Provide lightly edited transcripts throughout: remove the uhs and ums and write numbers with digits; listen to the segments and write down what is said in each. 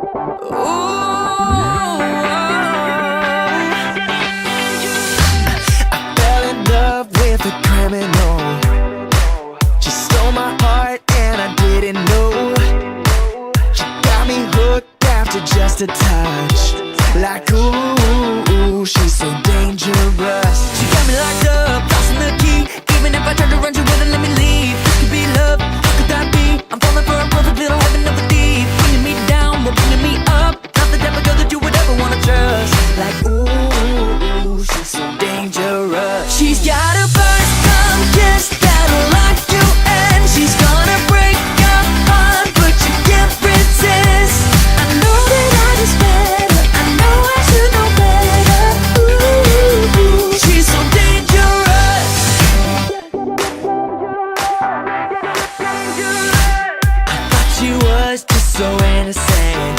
I fell in love with a criminal. She stole my heart and I didn't know. She got me hooked after just a touch. Like ooh, she's so dangerous. She got me locked up, lost in the key. Even if I tried to run, she wouldn't let me leave. This could be love, how could that be? I'm falling for a perfect little heaven of a thief. Bringing me down, but bringing me up. Not the type of girl that you would ever wanna trust. Like ooh, she's so dangerous. She's got a first time kiss that'll lock you in. She's gonna break your heart, but you can't resist. I know that I just met her. I know I should know better. Ooh, she's so dangerous. I thought she was just so innocent,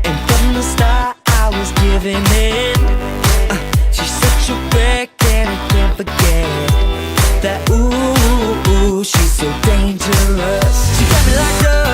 and from the start I was giving in. She's such a wreck and I can't forget that ooh, she's so dangerous. She got me locked up.